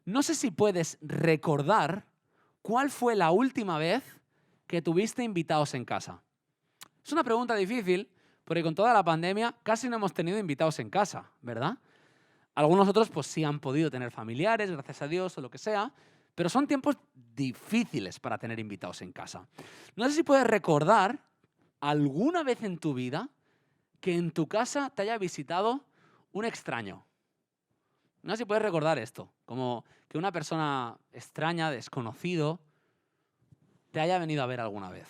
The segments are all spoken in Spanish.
No sé si puedes recordar cuál fue la última vez que tuviste invitados en casa. Es una pregunta difícil porque con toda la pandemia casi no hemos tenido invitados en casa, ¿verdad? Algunos otros pues sí han podido tener familiares, gracias a Dios o lo que sea, pero son tiempos difíciles para tener invitados en casa. No sé si puedes recordar alguna vez en tu vida que en tu casa te haya visitado un extraño. No sé si puedes recordar esto, como que una persona extraña, desconocido, te haya venido a ver alguna vez.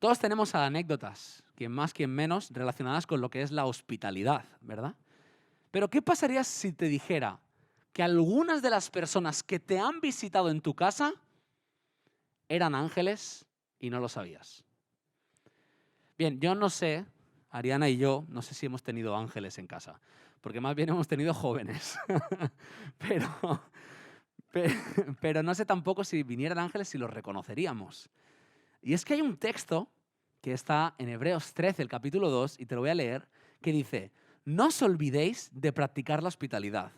Todos tenemos anécdotas, quien más, quien menos, relacionadas con lo que es la hospitalidad, ¿verdad? Pero ¿qué pasaría si te dijera que algunas de las personas que te han visitado en tu casa eran ángeles y no lo sabías? Bien, yo no sé, Ariana y yo, no sé si hemos tenido ángeles en casa, porque más bien hemos tenido jóvenes. pero, pero no sé tampoco si vinieran ángeles si los reconoceríamos. Y es que hay un texto que está en Hebreos 13, el capítulo 2, y te lo voy a leer, que dice: no os olvidéis de practicar la hospitalidad,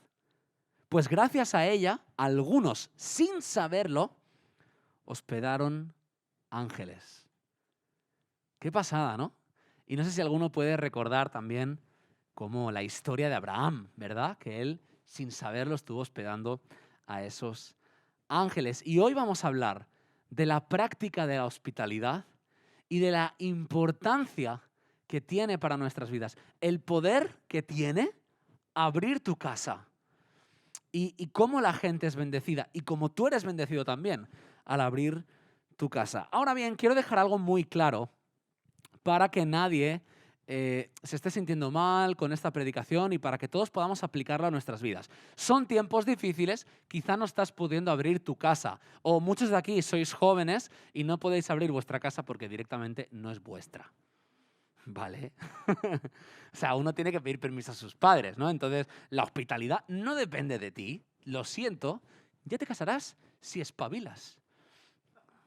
pues gracias a ella, algunos, sin saberlo, hospedaron ángeles. Qué pasada, ¿no? Y no sé si alguno puede recordar también como la historia de Abraham, ¿verdad? Que él, sin saberlo, estuvo hospedando a esos ángeles. Y hoy vamos a hablar de la práctica de la hospitalidad y de la importancia que tiene para nuestras vidas. El poder que tiene abrir tu casa. Y cómo la gente es bendecida y cómo tú eres bendecido también al abrir tu casa. Ahora bien, quiero dejar algo muy claro para que nadie se esté sintiendo mal con esta predicación y para que todos podamos aplicarla a nuestras vidas. Son tiempos difíciles, quizá no estás pudiendo abrir tu casa, o muchos de aquí sois jóvenes y no podéis abrir vuestra casa porque directamente no es vuestra. ¿Vale? O sea, uno tiene que pedir permiso a sus padres, ¿no? Entonces, la hospitalidad no depende de ti. Lo siento, ya te casarás si espabilas.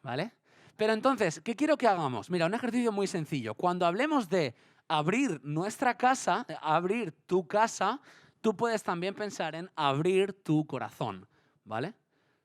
¿Vale? Pero entonces, ¿qué quiero que hagamos? Mira, un ejercicio muy sencillo. Cuando hablemos de abrir nuestra casa, abrir tu casa, tú puedes también pensar en abrir tu corazón, ¿vale?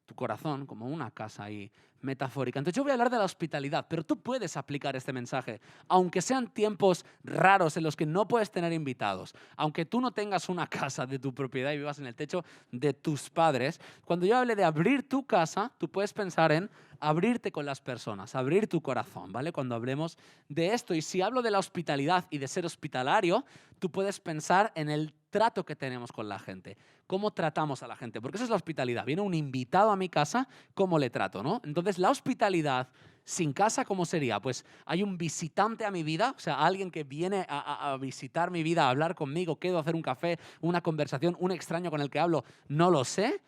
Tu corazón como una casa ahí metafórica. Entonces yo voy a hablar de la hospitalidad, pero tú puedes aplicar este mensaje, aunque sean tiempos raros en los que no puedes tener invitados, aunque tú no tengas una casa de tu propiedad y vivas en el techo de tus padres. Cuando yo hable de abrir tu casa, tú puedes pensar en abrirte con las personas, abrir tu corazón, ¿vale? Cuando hablemos de esto. Y si hablo de la hospitalidad y de ser hospitalario, tú puedes pensar en el trato que tenemos con la gente, cómo tratamos a la gente, porque eso es la hospitalidad. Viene un invitado a mi casa, ¿cómo le trato, no? Entonces, la hospitalidad sin casa, ¿cómo sería? Pues hay un visitante a mi vida, o sea, alguien que viene a visitar mi vida, a hablar conmigo, quedo a hacer un café, una conversación, un extraño con el que hablo, no lo sé.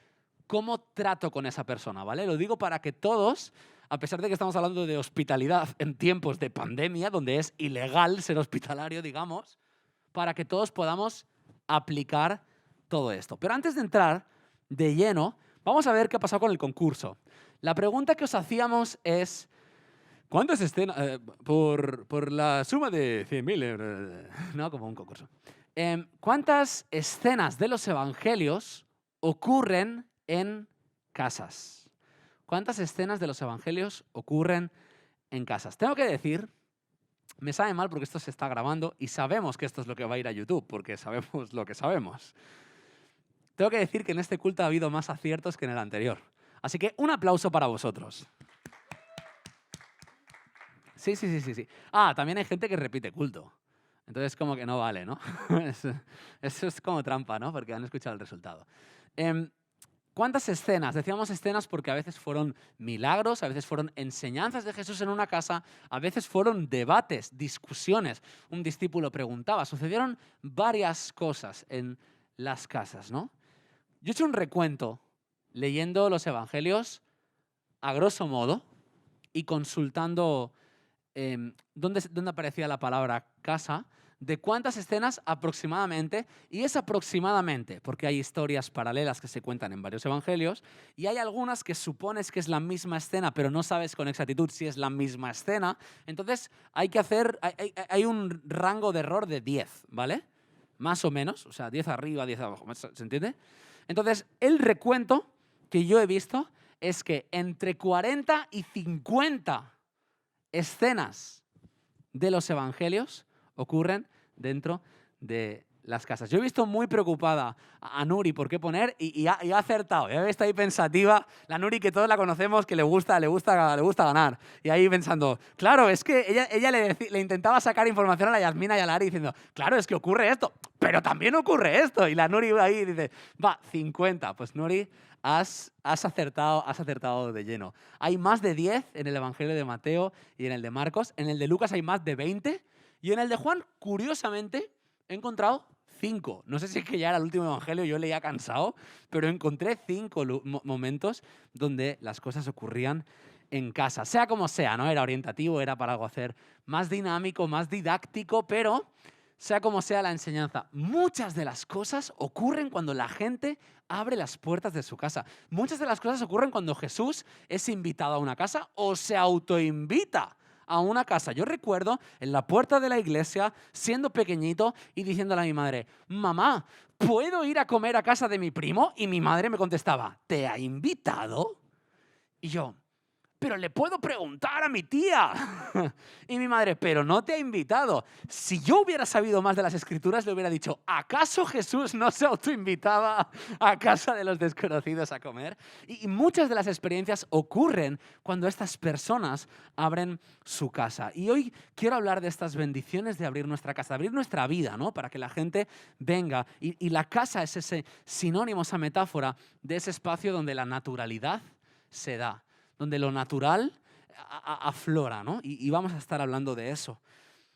¿Cómo trato con esa persona? ¿Vale? Lo digo para que todos, a pesar de que estamos hablando de hospitalidad en tiempos de pandemia, donde es ilegal ser hospitalario, digamos, para que todos podamos aplicar todo esto. Pero antes de entrar de lleno, vamos a ver qué ha pasado con el concurso. La pregunta que os hacíamos es: ¿cuántas escenas por la suma de 100.000 no, como un concurso. ¿Cuántas escenas de los evangelios ocurren en casas? ¿Cuántas escenas de los evangelios ocurren en casas? Tengo que decir, me sabe mal porque esto se está grabando y sabemos que esto es lo que va a ir a YouTube, porque sabemos lo que sabemos. Tengo que decir que en este culto ha habido más aciertos que en el anterior. Así que un aplauso para vosotros. Sí. Ah, también hay gente que repite culto. Entonces, como que no vale, ¿no? Eso es como trampa, ¿no? Porque han escuchado el resultado. ¿Cuántas escenas? Decíamos escenas porque a veces fueron milagros, a veces fueron enseñanzas de Jesús en una casa, a veces fueron debates, discusiones. Un discípulo preguntaba. Sucedieron varias cosas en las casas, ¿no? Yo he hecho un recuento leyendo los evangelios a grosso modo y consultando dónde aparecía la palabra casa, de cuántas escenas aproximadamente, y es aproximadamente porque hay historias paralelas que se cuentan en varios evangelios y hay algunas que supones que es la misma escena pero no sabes con exactitud si es la misma escena, entonces hay un rango de error de 10, ¿vale? Más o menos, o sea, 10 arriba, 10 abajo, ¿se entiende? Entonces, el recuento que yo he visto es que entre 40 y 50 escenas de los evangelios ocurren dentro de las casas. Yo he visto muy preocupada a Nuri por qué poner y ha acertado. Ya está ahí pensativa. La Nuri que todos la conocemos, que le gusta ganar. Y ahí pensando, claro, es que ella le intentaba sacar información a la Yasmina y a la Ari diciendo, claro, es que ocurre esto, pero también ocurre esto. Y la Nuri ahí dice, va, 50. Pues Nuri, has acertado de lleno. Hay más de 10 en el Evangelio de Mateo y en el de Marcos. En el de Lucas hay más de 20. Y en el de Juan, curiosamente, he encontrado 5. No sé si es que ya era el último evangelio, yo leía cansado, pero encontré 5 momentos donde las cosas ocurrían en casa. Sea como sea, ¿no? Era orientativo, era para algo hacer más dinámico, más didáctico, pero sea como sea la enseñanza, muchas de las cosas ocurren cuando la gente abre las puertas de su casa. Muchas de las cosas ocurren cuando Jesús es invitado a una casa o se autoinvita a una casa. Yo recuerdo en la puerta de la iglesia, siendo pequeñito y diciéndole a mi madre, mamá, ¿puedo ir a comer a casa de mi primo? Y mi madre me contestaba, ¿te ha invitado? Y yo, pero le puedo preguntar a mi tía. Y mi madre, pero no te ha invitado. Si yo hubiera sabido más de las Escrituras, le hubiera dicho, ¿acaso Jesús no se autoinvitaba a casa de los desconocidos a comer? Y muchas de las experiencias ocurren cuando estas personas abren su casa. Y hoy quiero hablar de estas bendiciones de abrir nuestra casa, de abrir nuestra vida, ¿no? Para que la gente venga. Y la casa es ese sinónimo, esa metáfora de ese espacio donde la naturalidad se da, donde lo natural aflora, ¿no? Y vamos a estar hablando de eso.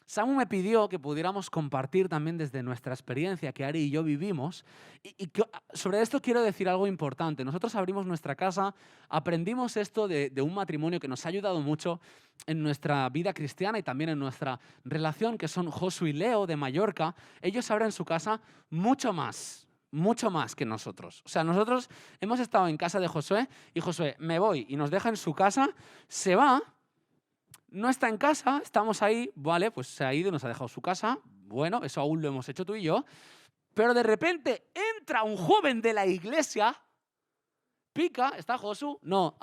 Samu me pidió que pudiéramos compartir también desde nuestra experiencia que Ari y yo vivimos. Y sobre esto quiero decir algo importante. Nosotros abrimos nuestra casa, aprendimos esto de un matrimonio que nos ha ayudado mucho en nuestra vida cristiana y también en nuestra relación, que son Josu y Leo de Mallorca. Ellos abren su casa mucho más que nosotros. O sea, nosotros hemos estado en casa de Josué y Josué, me voy y nos deja en su casa, se va, no está en casa, estamos ahí, vale, pues se ha ido, nos ha dejado su casa, bueno, eso aún lo hemos hecho tú y yo, pero de repente entra un joven de la iglesia, pica, ¿está Josu? No,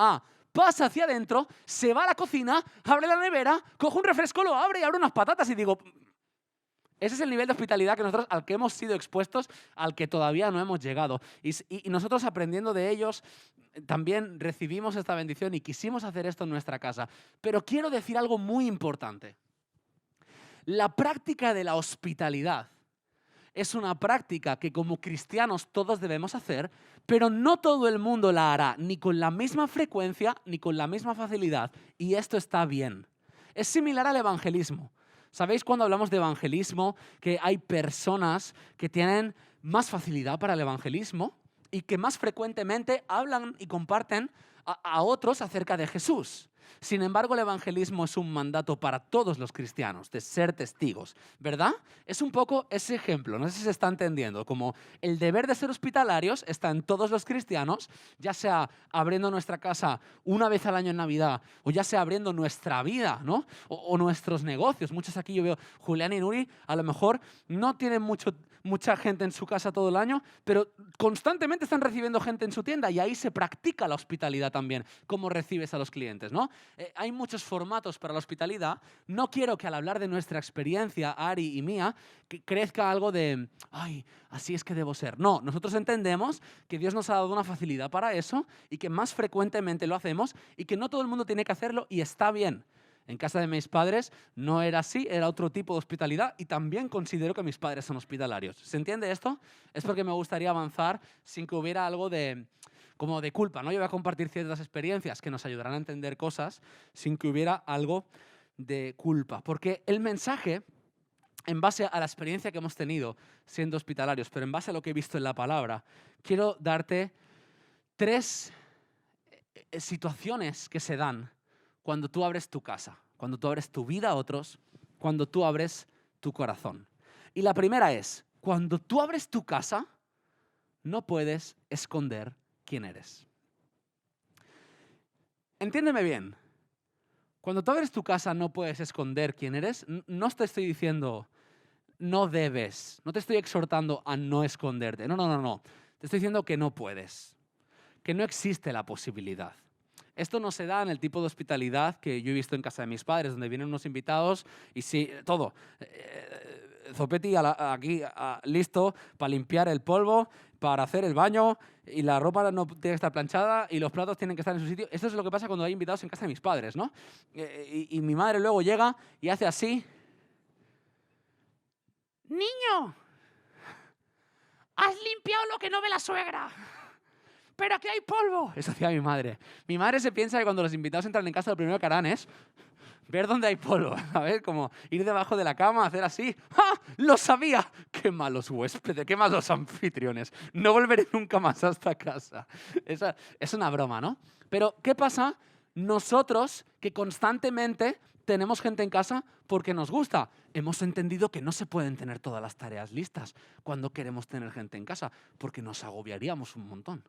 pasa hacia adentro, se va a la cocina, abre la nevera, coge un refresco, lo abre y abre unas patatas y digo, ese es el nivel de hospitalidad que nosotros, al que hemos sido expuestos, al que todavía no hemos llegado. Y nosotros aprendiendo de ellos, también recibimos esta bendición y quisimos hacer esto en nuestra casa. Pero quiero decir algo muy importante. La práctica de la hospitalidad es una práctica que como cristianos todos debemos hacer, pero no todo el mundo la hará, ni con la misma frecuencia, ni con la misma facilidad. Y esto está bien. Es similar al evangelismo. ¿Sabéis cuando hablamos de evangelismo que hay personas que tienen más facilidad para el evangelismo y que más frecuentemente hablan y comparten a otros acerca de Jesús? Sin embargo, el evangelismo es un mandato para todos los cristianos de ser testigos, ¿verdad? Es un poco ese ejemplo, no sé si se está entendiendo, como el deber de ser hospitalarios está en todos los cristianos, ya sea abriendo nuestra casa una vez al año en Navidad, o ya sea abriendo nuestra vida, ¿no? O nuestros negocios. Muchos aquí yo veo, Julián y Nuri, a lo mejor no tienen mucha gente en su casa todo el año, pero constantemente están recibiendo gente en su tienda y ahí se practica la hospitalidad también, cómo recibes a los clientes, ¿no? Hay muchos formatos para la hospitalidad. No quiero que al hablar de nuestra experiencia, Ari y mía, que crezca algo de, ay, así es que debo ser. No, nosotros entendemos que Dios nos ha dado una facilidad para eso y que más frecuentemente lo hacemos y que no todo el mundo tiene que hacerlo y está bien. En casa de mis padres no era así, era otro tipo de hospitalidad y también considero que mis padres son hospitalarios. ¿Se entiende esto? Es porque me gustaría avanzar sin que hubiera algo como de culpa, ¿no? Yo voy a compartir ciertas experiencias que nos ayudarán a entender cosas sin que hubiera algo de culpa. Porque el mensaje, en base a la experiencia que hemos tenido siendo hospitalarios, pero en base a lo que he visto en la palabra, quiero darte 3 situaciones que se dan cuando tú abres tu casa, cuando tú abres tu vida a otros, cuando tú abres tu corazón. Y la primera es, cuando tú abres tu casa, no puedes esconder quién eres. Entiéndeme bien. Cuando tú abres tu casa no puedes esconder quién eres. No te estoy diciendo no debes, no te estoy exhortando a no esconderte. No. Te estoy diciendo que no puedes, que no existe la posibilidad. Esto no se da en el tipo de hospitalidad que yo he visto en casa de mis padres, donde vienen unos invitados y sí, todo. Zopetti aquí listo para limpiar el polvo, para hacer el baño, y la ropa no tiene que estar planchada y los platos tienen que estar en su sitio. Esto es lo que pasa cuando hay invitados en casa de mis padres, ¿no? Y mi madre luego llega y hace así. ¡Niño! ¡Has limpiado lo que no ve la suegra! ¡Pero aquí hay polvo! Eso hacía mi madre. Mi madre se piensa que cuando los invitados entran en casa lo primero que harán es ver dónde hay polvo, ¿sabes? Como ir debajo de la cama, hacer así. ¡Ah! ¡Lo sabía! ¡Qué malos huéspedes! ¡Qué malos anfitriones! No volveré nunca más a esta casa. Esa es una broma, ¿no? Pero, ¿qué pasa? Nosotros, que constantemente tenemos gente en casa porque nos gusta, hemos entendido que no se pueden tener todas las tareas listas cuando queremos tener gente en casa, porque nos agobiaríamos un montón.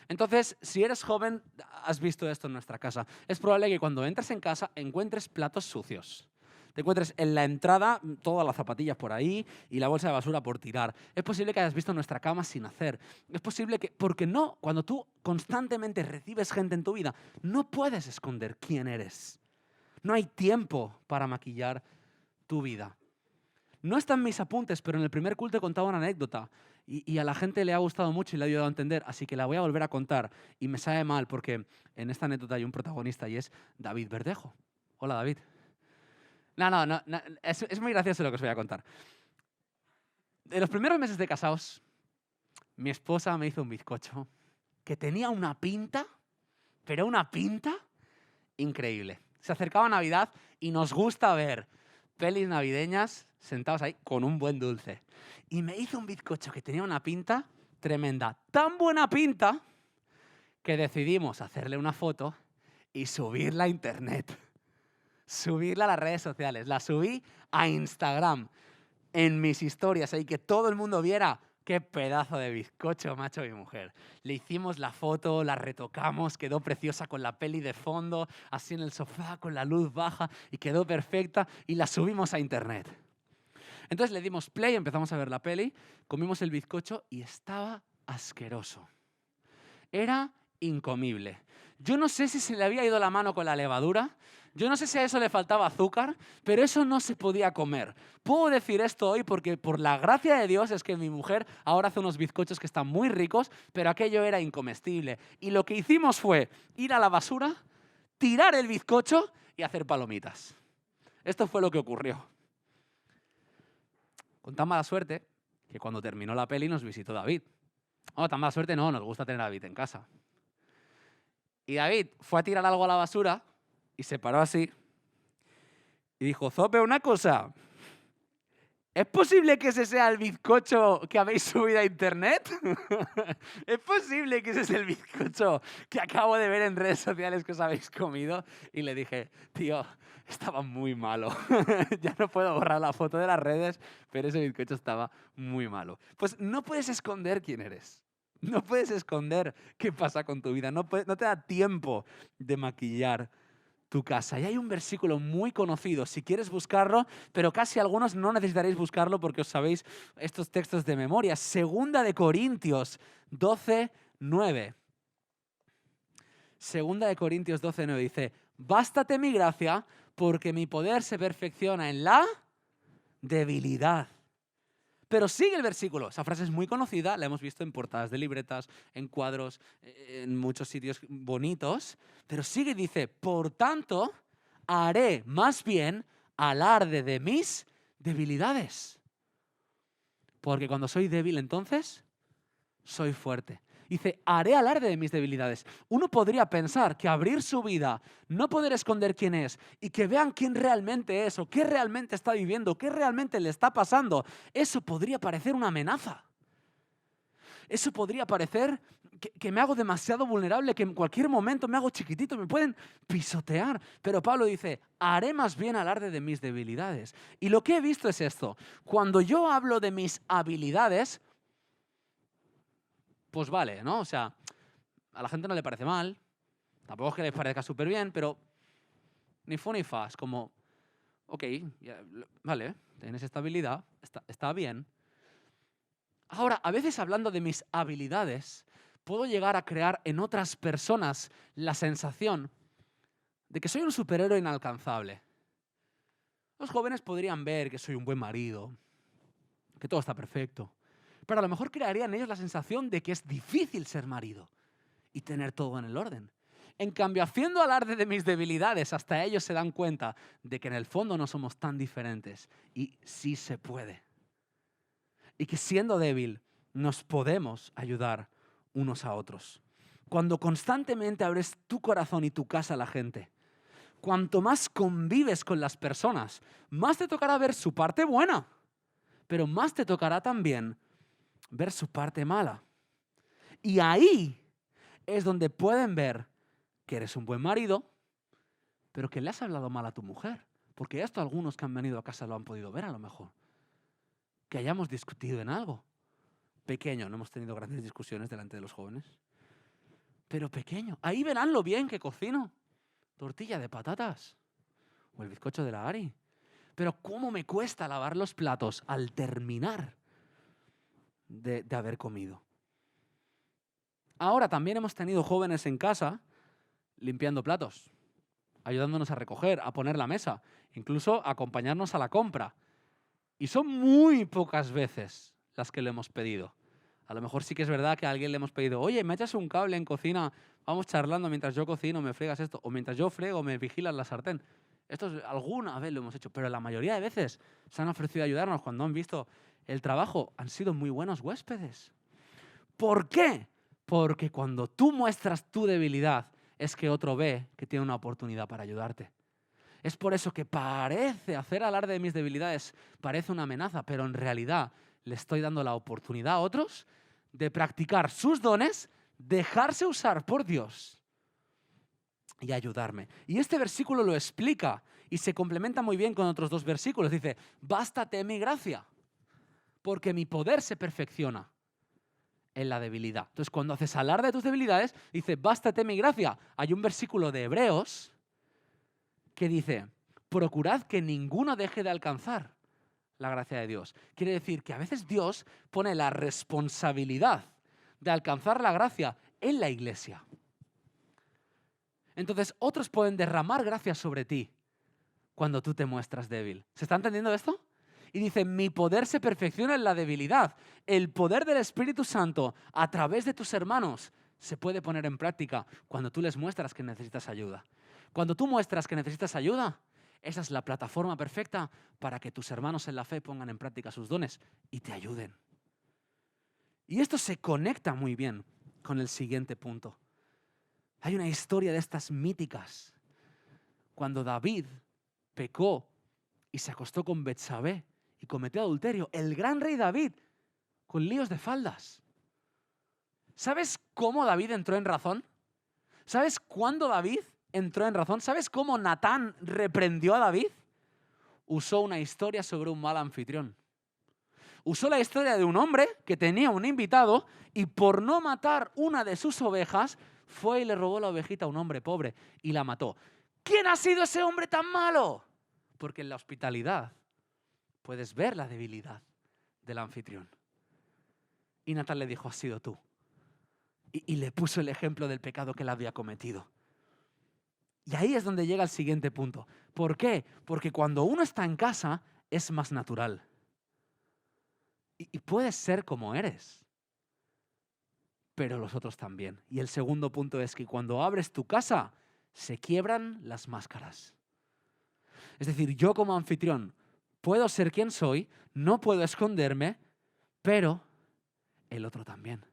Entonces, si eres joven, has visto esto en nuestra casa. Es probable que cuando entres en casa encuentres platos sucios. Te encuentres en la entrada todas las zapatillas por ahí y la bolsa de basura por tirar. Es posible que hayas visto nuestra cama sin hacer. Es posible que, porque no, cuando tú constantemente recibes gente en tu vida, no puedes esconder quién eres. No hay tiempo para maquillar tu vida. No están mis apuntes, pero en el primer culto he contado una anécdota y a la gente le ha gustado mucho y le ha ayudado a entender, así que la voy a volver a contar. Y me sabe mal porque en esta anécdota hay un protagonista y es David Verdejo. Hola, David. No, es muy gracioso lo que os voy a contar. En los primeros meses de casados, mi esposa me hizo un bizcocho que tenía una pinta, pero una pinta increíble. Se acercaba Navidad y nos gusta ver pelis navideñas sentados ahí con un buen dulce. Y me hizo un bizcocho que tenía una pinta tremenda. Tan buena pinta que decidimos hacerle una foto y subirla a internet. Subirla a las redes sociales. La subí a Instagram en mis historias y que todo el mundo viera qué pedazo de bizcocho me ha hecho mi mujer. Le hicimos la foto, la retocamos, quedó preciosa con la peli de fondo, así en el sofá con la luz baja y quedó perfecta y la subimos a internet. Entonces le dimos play, empezamos a ver la peli, comimos el bizcocho y estaba asqueroso. Era incomible. Yo no sé si se le había ido la mano con la levadura, yo no sé si a eso le faltaba azúcar, pero eso no se podía comer. Puedo decir esto hoy porque por la gracia de Dios es que mi mujer ahora hace unos bizcochos que están muy ricos, pero aquello era incomestible. Y lo que hicimos fue ir a la basura, tirar el bizcocho y hacer palomitas. Esto fue lo que ocurrió. Con tan mala suerte que cuando terminó la peli nos visitó David. Oh, tan mala suerte no, nos gusta tener a David en casa. Y David fue a tirar algo a la basura y se paró así y dijo, Zope, una cosa, ¿es posible que ese sea el bizcocho que habéis subido a internet? ¿Es posible que ese es el bizcocho que acabo de ver en redes sociales que os habéis comido? Y le dije, tío, estaba muy malo. Ya no puedo borrar la foto de las redes, pero ese bizcocho estaba muy malo. Pues no puedes esconder quién eres. No puedes esconder qué pasa con tu vida. No te da tiempo de maquillar tu casa. Y hay un versículo muy conocido, si quieres buscarlo, pero casi algunos no necesitaréis buscarlo porque os sabéis estos textos de memoria. Segunda de Corintios 12:9. Segunda de Corintios 12:9 dice, bástate mi gracia porque mi poder se perfecciona en la debilidad. Pero sigue el versículo. Esa frase es muy conocida, la hemos visto en portadas de libretas, en cuadros, en muchos sitios bonitos. Pero sigue y dice, por tanto, haré más bien alarde de mis debilidades. Porque cuando soy débil, entonces, soy fuerte. Dice, haré alarde de mis debilidades. Uno podría pensar que abrir su vida, no poder esconder quién es y que vean quién realmente es o qué realmente está viviendo, qué realmente le está pasando, eso podría parecer una amenaza. Eso podría parecer que me hago demasiado vulnerable, que en cualquier momento me hago chiquitito, me pueden pisotear. Pero Pablo dice, haré más bien alarde de mis debilidades. Y lo que he visto es esto. Cuando yo hablo de mis habilidades, pues vale, ¿no? O sea, a la gente no le parece mal, tampoco es que les parezca súper bien, pero ni fu ni fa, es como, ok, vale, tienes estabilidad, está bien. Ahora, a veces hablando de mis habilidades, puedo llegar a crear en otras personas la sensación de que soy un superhéroe inalcanzable. Los jóvenes podrían ver que soy un buen marido, que todo está perfecto, pero a lo mejor crearía en ellos la sensación de que es difícil ser marido y tener todo en el orden. En cambio, haciendo alarde de mis debilidades, hasta ellos se dan cuenta de que en el fondo no somos tan diferentes y sí se puede. Y que siendo débil nos podemos ayudar unos a otros. Cuando constantemente abres tu corazón y tu casa a la gente, cuanto más convives con las personas, más te tocará ver su parte buena, pero más te tocará también ver su parte mala. Y ahí es donde pueden ver que eres un buen marido, pero que le has hablado mal a tu mujer. Porque esto algunos que han venido a casa lo han podido ver a lo mejor. Que hayamos discutido en algo. Pequeño, no hemos tenido grandes discusiones delante de los jóvenes. Pero pequeño. Ahí verán lo bien que cocino. Tortilla de patatas. O el bizcocho de la Ari. Pero cómo me cuesta lavar los platos al terminar de haber comido. Ahora también hemos tenido jóvenes en casa limpiando platos, ayudándonos a recoger, a poner la mesa, incluso a acompañarnos a la compra. Y son muy pocas veces las que le hemos pedido. A lo mejor sí que es verdad que a alguien le hemos pedido, oye, me echas un cable en cocina, vamos charlando mientras yo cocino, me fregas esto, o mientras yo frego, me vigilas la sartén. Esto alguna vez lo hemos hecho, pero la mayoría de veces se han ofrecido a ayudarnos cuando han visto el trabajo. Han sido muy buenos huéspedes. ¿Por qué? Porque cuando tú muestras tu debilidad, es que otro ve que tiene una oportunidad para ayudarte. Es por eso que parece hacer alarde de mis debilidades, parece una amenaza, pero en realidad le estoy dando la oportunidad a otros de practicar sus dones, dejarse usar por Dios y ayudarme. Y este versículo lo explica y se complementa muy bien con otros dos versículos. Dice, bástate mi gracia, porque mi poder se perfecciona en la debilidad. Entonces, cuando haces alarde de tus debilidades, dice, bástate mi gracia. Hay un versículo de Hebreos que dice, procurad que ninguno deje de alcanzar la gracia de Dios. Quiere decir que a veces Dios pone la responsabilidad de alcanzar la gracia en la iglesia. Entonces, otros pueden derramar gracia sobre ti cuando tú te muestras débil. ¿Se está entendiendo esto? Y dice, mi poder se perfecciona en la debilidad. El poder del Espíritu Santo a través de tus hermanos se puede poner en práctica cuando tú les muestras que necesitas ayuda. Cuando tú muestras que necesitas ayuda, esa es la plataforma perfecta para que tus hermanos en la fe pongan en práctica sus dones y te ayuden. Y esto se conecta muy bien con el siguiente punto. Hay una historia de estas míticas. Cuando David pecó y se acostó con Betsabé y cometió adulterio, el gran rey David, con líos de faldas. ¿Sabes cómo David entró en razón? ¿Sabes cuándo David entró en razón? ¿Sabes cómo Natán reprendió a David? Usó una historia sobre un mal anfitrión. Usó la historia de un hombre que tenía un invitado y por no matar una de sus ovejas, fue y le robó la ovejita a un hombre pobre y la mató. ¿Quién ha sido ese hombre tan malo? Porque en la hospitalidad puedes ver la debilidad del anfitrión. Y Natán le dijo, has sido tú. Y le puso el ejemplo del pecado que él había cometido. Y ahí es donde llega el siguiente punto. ¿Por qué? Porque cuando uno está en casa es más natural. Y puedes ser como eres. Pero los otros también. Y el segundo punto es que cuando abres tu casa se quiebran las máscaras. Es decir, yo como anfitrión puedo ser quien soy, no puedo esconderme, pero el otro también.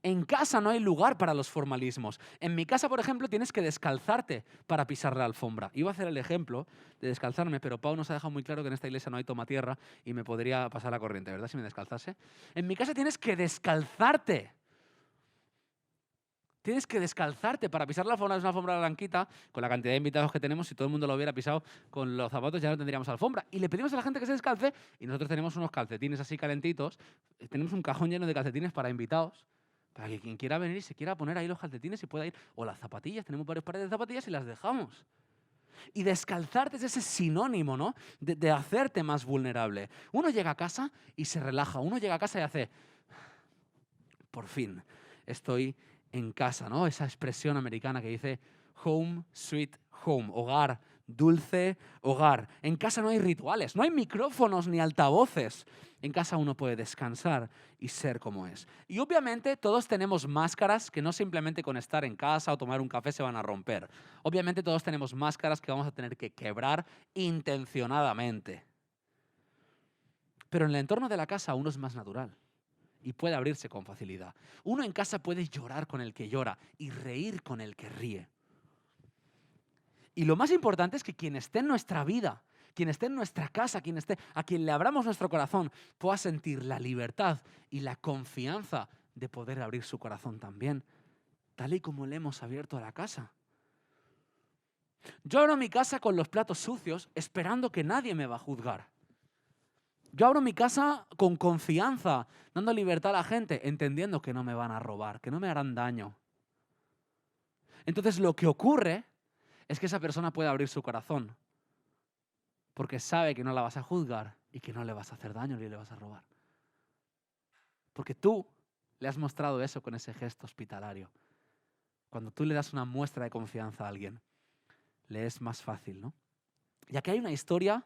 En casa no hay lugar para los formalismos. En mi casa, por ejemplo, tienes que descalzarte para pisar la alfombra. Iba a hacer el ejemplo de descalzarme, pero Pau nos ha dejado muy claro que en esta iglesia no hay tomatierra y me podría pasar la corriente, ¿verdad? Si me descalzase. En mi casa tienes que descalzarte. Tienes que descalzarte para pisar la alfombra. Es una alfombra blanquita, con la cantidad de invitados que tenemos, si todo el mundo lo hubiera pisado con los zapatos ya no tendríamos alfombra. Y le pedimos a la gente que se descalce y nosotros tenemos unos calcetines así calentitos. Tenemos un cajón lleno de calcetines para invitados, para que quien quiera venir y se quiera poner ahí los calcetines y pueda ir. O las zapatillas, tenemos varios pares de zapatillas y las dejamos. Y descalzarte es ese sinónimo, ¿no? De hacerte más vulnerable. Uno llega a casa y se relaja. Uno llega a casa y hace, por fin estoy en casa, ¿no? Esa expresión americana que dice home, sweet home, hogar, dulce hogar. En casa no hay rituales, no hay micrófonos ni altavoces. En casa uno puede descansar y ser como es. Y obviamente todos tenemos máscaras que no simplemente con estar en casa o tomar un café se van a romper. Obviamente todos tenemos máscaras que vamos a tener que quebrar intencionadamente. Pero en el entorno de la casa uno es más natural y puede abrirse con facilidad. Uno en casa puede llorar con el que llora y reír con el que ríe. Y lo más importante es que quien esté en nuestra vida, quien esté en nuestra casa, a quien le abramos nuestro corazón, pueda sentir la libertad y la confianza de poder abrir su corazón también, tal y como le hemos abierto a la casa. Yo abro mi casa con los platos sucios, esperando que nadie me va a juzgar. Yo abro mi casa con confianza, dando libertad a la gente, entendiendo que no me van a robar, que no me harán daño. Entonces lo que ocurre es que esa persona puede abrir su corazón, porque sabe que no la vas a juzgar y que no le vas a hacer daño ni le vas a robar. Porque tú le has mostrado eso con ese gesto hospitalario. Cuando tú le das una muestra de confianza a alguien, le es más fácil, ¿no? Y aquí hay una historia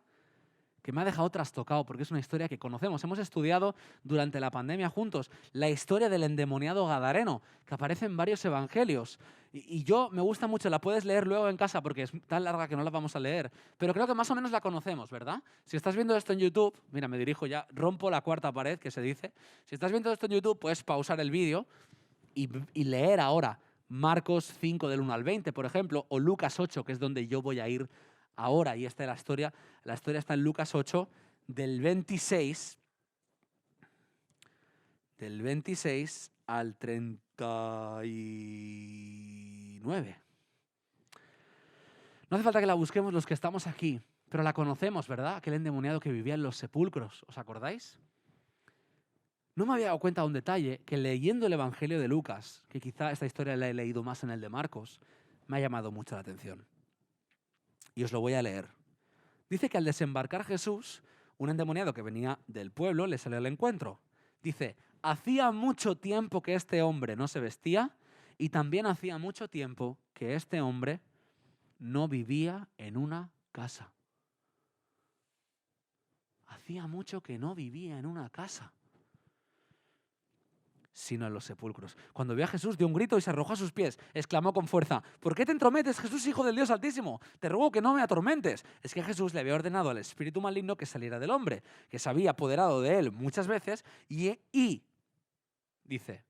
que me ha dejado trastocado, porque es una historia que conocemos. Hemos estudiado durante la pandemia juntos la historia del endemoniado gadareno, que aparece en varios evangelios. Y yo me gusta mucho, la puedes leer luego en casa porque es tan larga que no la vamos a leer, pero creo que más o menos la conocemos, ¿verdad? Si estás viendo esto en YouTube, mira, me dirijo ya, rompo la cuarta pared, que se dice. Si estás viendo esto en YouTube, puedes pausar el vídeo y leer ahora Marcos 5 del 1 al 20, por ejemplo, o Lucas 8, que es donde yo voy a ir ahora, y esta es la historia. La historia está en Lucas 8, del 26 al 39. No hace falta que la busquemos los que estamos aquí, pero la conocemos, ¿verdad? Aquel endemoniado que vivía en los sepulcros, ¿os acordáis? No me había dado cuenta de un detalle, que leyendo el Evangelio de Lucas, que quizá esta historia la he leído más en el de Marcos, me ha llamado mucho la atención. Y os lo voy a leer. Dice que al desembarcar Jesús, un endemoniado que venía del pueblo le salió al encuentro. Dice, hacía mucho tiempo que este hombre no se vestía y también hacía mucho tiempo que este hombre no vivía en una casa. Hacía mucho que no vivía en una casa, sino en los sepulcros. Cuando vio a Jesús, dio un grito y se arrojó a sus pies. Exclamó con fuerza, ¿por qué te entrometes, Jesús, hijo del Dios Altísimo? Te ruego que no me atormentes. Es que Jesús le había ordenado al espíritu maligno que saliera del hombre, que se había apoderado de él muchas veces y dice,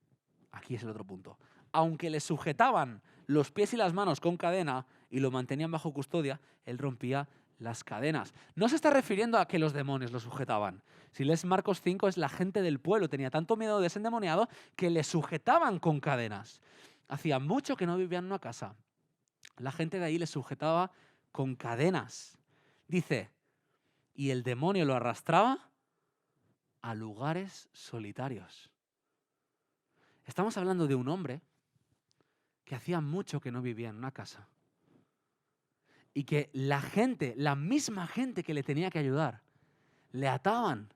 aquí es el otro punto, aunque le sujetaban los pies y las manos con cadena y lo mantenían bajo custodia, él rompía las cadenas. No se está refiriendo a que los demonios lo sujetaban. Si lees Marcos 5, es la gente del pueblo. Tenía tanto miedo de ese endemoniado que le sujetaban con cadenas. Hacía mucho que no vivía en una casa. La gente de ahí le sujetaba con cadenas. Dice, y el demonio lo arrastraba a lugares solitarios. Estamos hablando de un hombre que hacía mucho que no vivía en una casa. Y que la gente, la misma gente que le tenía que ayudar, le ataban.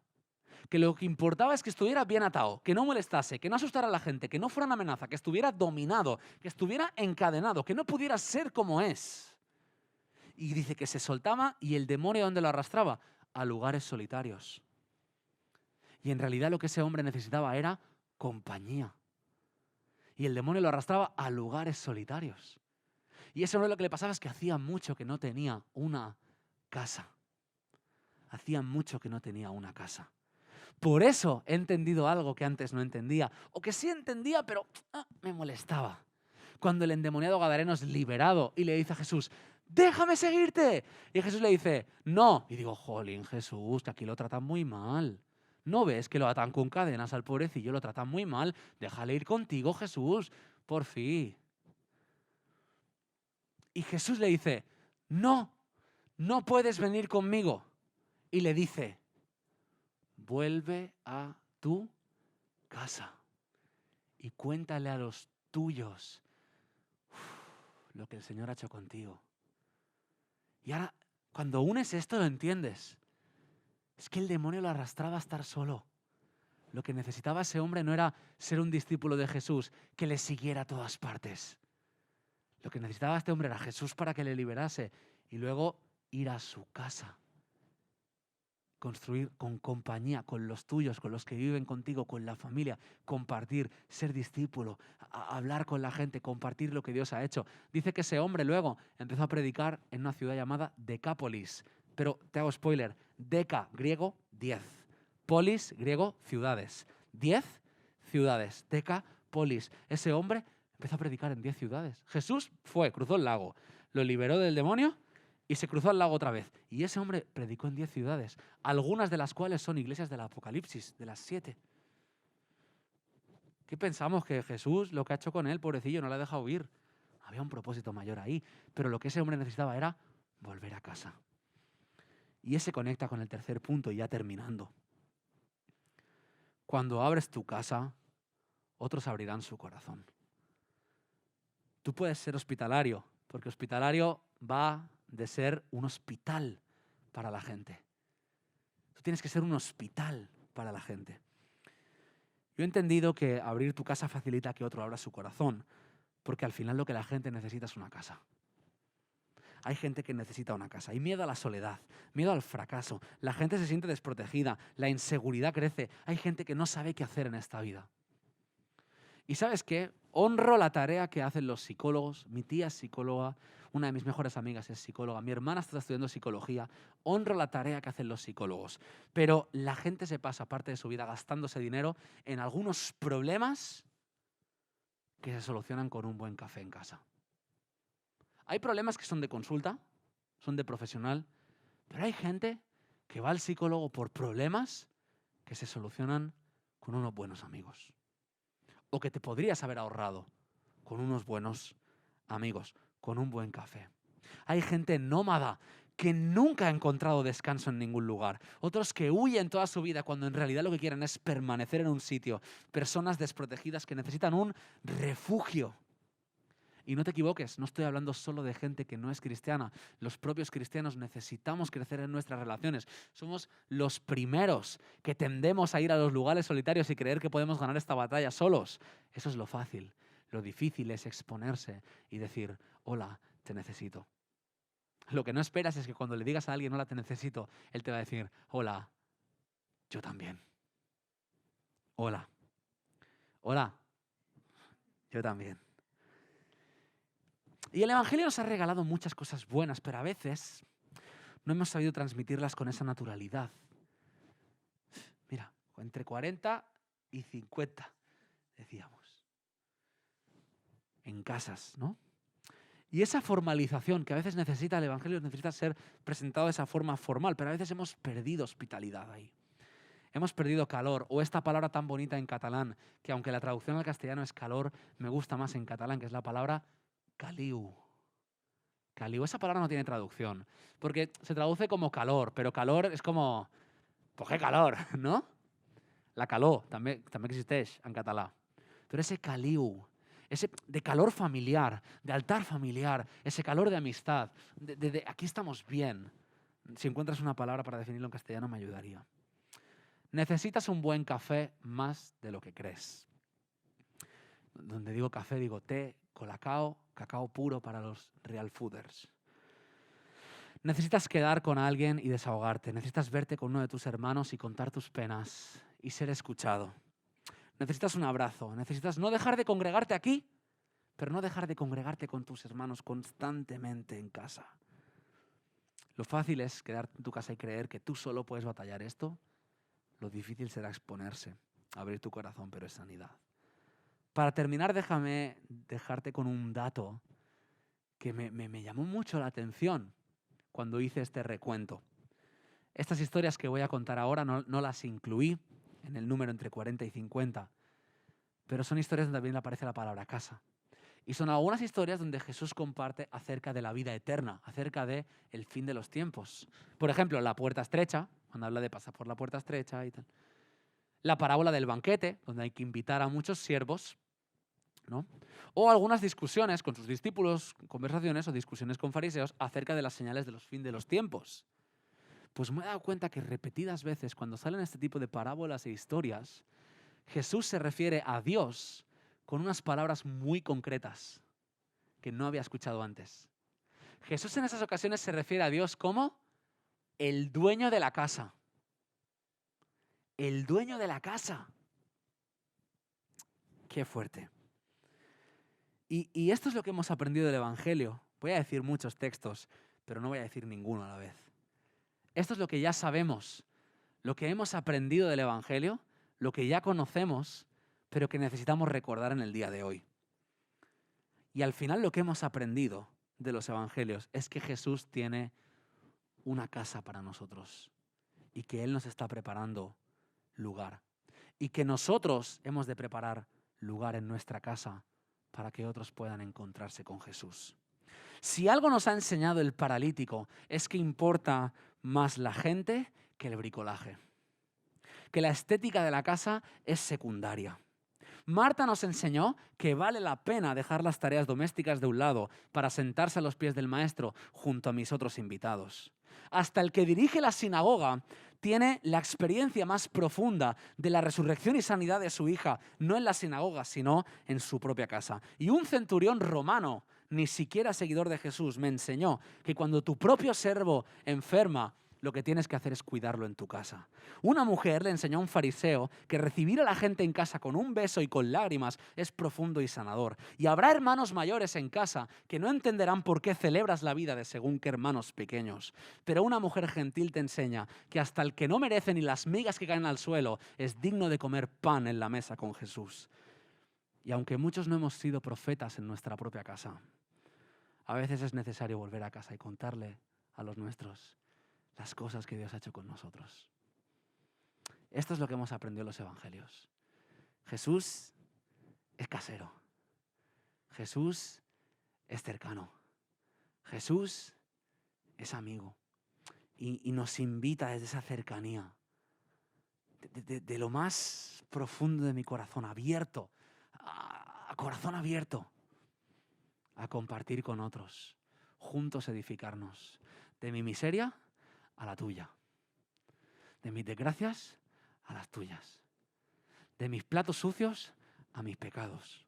Que lo que importaba es que estuviera bien atado, que no molestase, que no asustara a la gente, que no fuera una amenaza, que estuviera dominado, que estuviera encadenado, que no pudiera ser como es. Y dice que se soltaba y el demonio, ¿dónde lo arrastraba? A lugares solitarios. Y en realidad lo que ese hombre necesitaba era compañía. Y el demonio lo arrastraba a lugares solitarios. Y ese hombre lo que le pasaba es que hacía mucho que no tenía una casa. Hacía mucho que no tenía una casa. Por eso he entendido algo que antes no entendía. O que sí entendía, pero me molestaba. Cuando el endemoniado gadareno es liberado y le dice a Jesús, ¡déjame seguirte! Y Jesús le dice, ¡no! Y digo, jolín, Jesús, que aquí lo tratan muy mal. ¿No ves que lo atan con cadenas al pobrecillo? Lo tratan muy mal. Déjale ir contigo, Jesús. Por fin. Y Jesús le dice, no, no puedes venir conmigo. Y le dice, vuelve a tu casa y cuéntale a los tuyos lo que el Señor ha hecho contigo. Y ahora, cuando unes esto, lo entiendes. Es que el demonio lo arrastraba a estar solo. Lo que necesitaba ese hombre no era ser un discípulo de Jesús que le siguiera a todas partes. Lo que necesitaba este hombre era Jesús para que le liberase y luego ir a su casa. Construir con compañía, con los tuyos, con los que viven contigo, con la familia, compartir, ser discípulo, hablar con la gente, compartir lo que Dios ha hecho. Dice que ese hombre luego empezó a predicar en una ciudad llamada Decápolis. Pero te hago spoiler, Deca, griego, 10. Polis, griego, ciudades. 10 ciudades. Decápolis. Ese hombre empezó a predicar en 10 ciudades. Jesús fue, cruzó el lago, lo liberó del demonio y se cruzó al lago otra vez. Y ese hombre predicó en 10 ciudades, algunas de las cuales son iglesias del Apocalipsis, de las 7. ¿Qué pensamos? Que Jesús, lo que ha hecho con él, pobrecillo, no le ha dejado huir. Había un propósito mayor ahí. Pero lo que ese hombre necesitaba era volver a casa. Y ese conecta con el tercer punto, ya terminando. Cuando abres tu casa, otros abrirán su corazón. Tú puedes ser hospitalario, porque hospitalario va de ser un hospital para la gente. Tú tienes que ser un hospital para la gente. Yo he entendido que abrir tu casa facilita que otro abra su corazón, porque al final lo que la gente necesita es una casa. Hay gente que necesita una casa. Hay miedo a la soledad, miedo al fracaso. La gente se siente desprotegida, la inseguridad crece. Hay gente que no sabe qué hacer en esta vida. ¿Y sabes qué? Honro la tarea que hacen los psicólogos. Mi tía es psicóloga, una de mis mejores amigas es psicóloga, mi hermana está estudiando psicología. Honro la tarea que hacen los psicólogos. Pero la gente se pasa parte de su vida gastándose dinero en algunos problemas que se solucionan con un buen café en casa. Hay problemas que son de consulta, son de profesional, pero hay gente que va al psicólogo por problemas que se solucionan con unos buenos amigos. O que te podrías haber ahorrado con unos buenos amigos, con un buen café. Hay gente nómada que nunca ha encontrado descanso en ningún lugar. Otros que huyen toda su vida cuando en realidad lo que quieren es permanecer en un sitio. Personas desprotegidas que necesitan un refugio. Y no te equivoques, no estoy hablando solo de gente que no es cristiana. Los propios cristianos necesitamos crecer en nuestras relaciones. Somos los primeros que tendemos a ir a los lugares solitarios y creer que podemos ganar esta batalla solos. Eso es lo fácil. Lo difícil es exponerse y decir, hola, te necesito. Lo que no esperas es que cuando le digas a alguien, hola, te necesito, él te va a decir, hola, yo también. Hola. Hola, yo también. Y el Evangelio nos ha regalado muchas cosas buenas, pero a veces no hemos sabido transmitirlas con esa naturalidad. Mira, entre 40 y 50, decíamos. En casas, ¿no? Y esa formalización que a veces necesita el Evangelio necesita ser presentado de esa forma formal, pero a veces hemos perdido hospitalidad ahí. Hemos perdido calor, o esta palabra tan bonita en catalán, que aunque la traducción al castellano es calor, me gusta más en catalán, que es la palabra caliu. Caliu, esa palabra no tiene traducción, porque se traduce como calor, pero calor es como, pues qué calor, ¿no? La calor també existeix en català. Pero ese caliu, ese de calor familiar, de altar familiar, ese calor de amistad, de aquí estamos bien. Si encuentras una palabra para definirlo en castellano me ayudaría. Necesitas un buen café más de lo que crees. Donde digo café, digo té, colacao, cacao puro para los real fooders. Necesitas quedar con alguien y desahogarte. Necesitas verte con uno de tus hermanos y contar tus penas y ser escuchado. Necesitas un abrazo. Necesitas no dejar de congregarte aquí, pero no dejar de congregarte con tus hermanos constantemente en casa. Lo fácil es quedarte en tu casa y creer que tú solo puedes batallar esto. Lo difícil será exponerse, abrir tu corazón, pero es sanidad. Para terminar, déjame dejarte con un dato que me llamó mucho la atención cuando hice este recuento. Estas historias que voy a contar ahora no las incluí en el número entre 40 y 50, pero son historias donde también aparece la palabra casa. Y son algunas historias donde Jesús comparte acerca de la vida eterna, acerca del fin de los tiempos. Por ejemplo, la puerta estrecha, cuando habla de pasar por la puerta estrecha y tal. La parábola del banquete, donde hay que invitar a muchos siervos, ¿no? O algunas discusiones con sus discípulos, conversaciones o discusiones con fariseos acerca de las señales de los fin de los tiempos. Pues me he dado cuenta que repetidas veces cuando salen este tipo de parábolas e historias, Jesús se refiere a Dios con unas palabras muy concretas que no había escuchado antes. Jesús en esas ocasiones se refiere a Dios como el dueño de la casa. El dueño de la casa. Qué fuerte. Y esto es lo que hemos aprendido del Evangelio. Voy a decir muchos textos, pero no voy a decir ninguno a la vez. Esto es lo que ya sabemos, lo que hemos aprendido del Evangelio, lo que ya conocemos, pero que necesitamos recordar en el día de hoy. Y al final lo que hemos aprendido de los Evangelios es que Jesús tiene una casa para nosotros y que Él nos está preparando lugar. Y que nosotros hemos de preparar lugar en nuestra casa para que otros puedan encontrarse con Jesús. Si algo nos ha enseñado el paralítico es que importa más la gente que el bricolaje. Que la estética de la casa es secundaria. Marta nos enseñó que vale la pena dejar las tareas domésticas de un lado para sentarse a los pies del maestro junto a mis otros invitados. Hasta el que dirige la sinagoga tiene la experiencia más profunda de la resurrección y sanidad de su hija, no en la sinagoga, sino en su propia casa. Y un centurión romano, ni siquiera seguidor de Jesús, me enseñó que cuando tu propio servo enferma, lo que tienes que hacer es cuidarlo en tu casa. Una mujer le enseñó a un fariseo que recibir a la gente en casa con un beso y con lágrimas es profundo y sanador. Y habrá hermanos mayores en casa que no entenderán por qué celebras la vida de según qué hermanos pequeños. Pero una mujer gentil te enseña que hasta el que no merece ni las migas que caen al suelo es digno de comer pan en la mesa con Jesús. Y aunque muchos no hemos sido profetas en nuestra propia casa, a veces es necesario volver a casa y contarle a los nuestros las cosas que Dios ha hecho con nosotros. Esto es lo que hemos aprendido en los Evangelios. Jesús es casero. Jesús es cercano. Jesús es amigo. Y nos invita desde esa cercanía, de lo más profundo de mi corazón, abierto, a corazón abierto, a compartir con otros, juntos edificarnos, de mi miseria a la tuya, de mis desgracias a las tuyas, de mis platos sucios a mis pecados,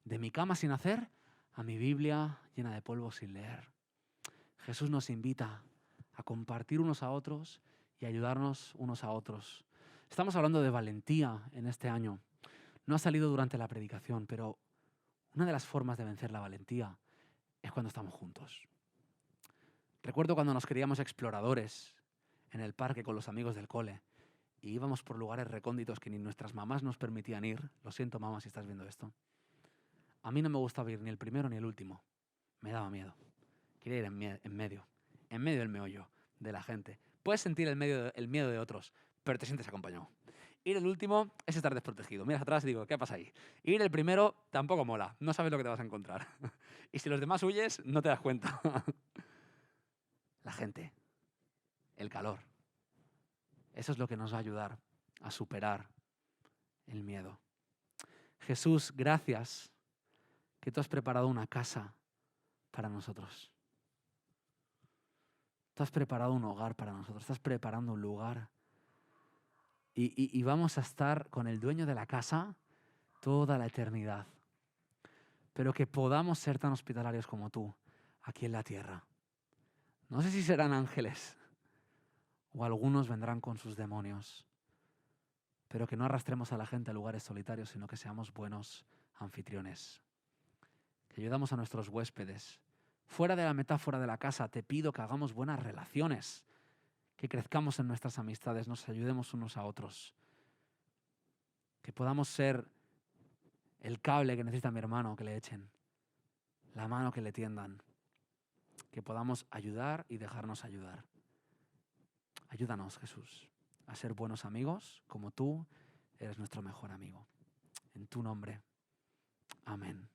de mi cama sin hacer a mi Biblia llena de polvo sin leer. Jesús nos invita a compartir unos a otros y ayudarnos unos a otros. Estamos hablando de valentía en este año. No ha salido durante la predicación, pero una de las formas de vencer la valentía es cuando estamos juntos. Recuerdo cuando nos creíamos exploradores en el parque con los amigos del cole y íbamos por lugares recónditos que ni nuestras mamás nos permitían ir. Lo siento, mamá, si estás viendo esto. A mí no me gustaba ir ni el primero ni el último. Me daba miedo. Quería ir en medio del meollo de la gente. Puedes sentir el miedo de otros, pero te sientes acompañado. Ir el último es estar desprotegido. Miras atrás y digo, ¿qué pasa ahí? Ir el primero tampoco mola. No sabes lo que te vas a encontrar. Y si los demás huyes, no te das cuenta. La gente, el calor. Eso es lo que nos va a ayudar a superar el miedo. Jesús, gracias que tú has preparado una casa para nosotros. Tú has preparado un hogar para nosotros. Estás preparando un lugar. Y vamos a estar con el dueño de la casa toda la eternidad. Pero que podamos ser tan hospitalarios como tú aquí en la tierra. No sé si serán ángeles o algunos vendrán con sus demonios. Pero que no arrastremos a la gente a lugares solitarios, sino que seamos buenos anfitriones. Que ayudamos a nuestros huéspedes. Fuera de la metáfora de la casa, te pido que hagamos buenas relaciones, que crezcamos en nuestras amistades, nos ayudemos unos a otros. Que podamos ser el cable que necesita mi hermano que le echen, la mano que le tiendan. Que podamos ayudar y dejarnos ayudar. Ayúdanos, Jesús, a ser buenos amigos como tú eres nuestro mejor amigo. En tu nombre. Amén.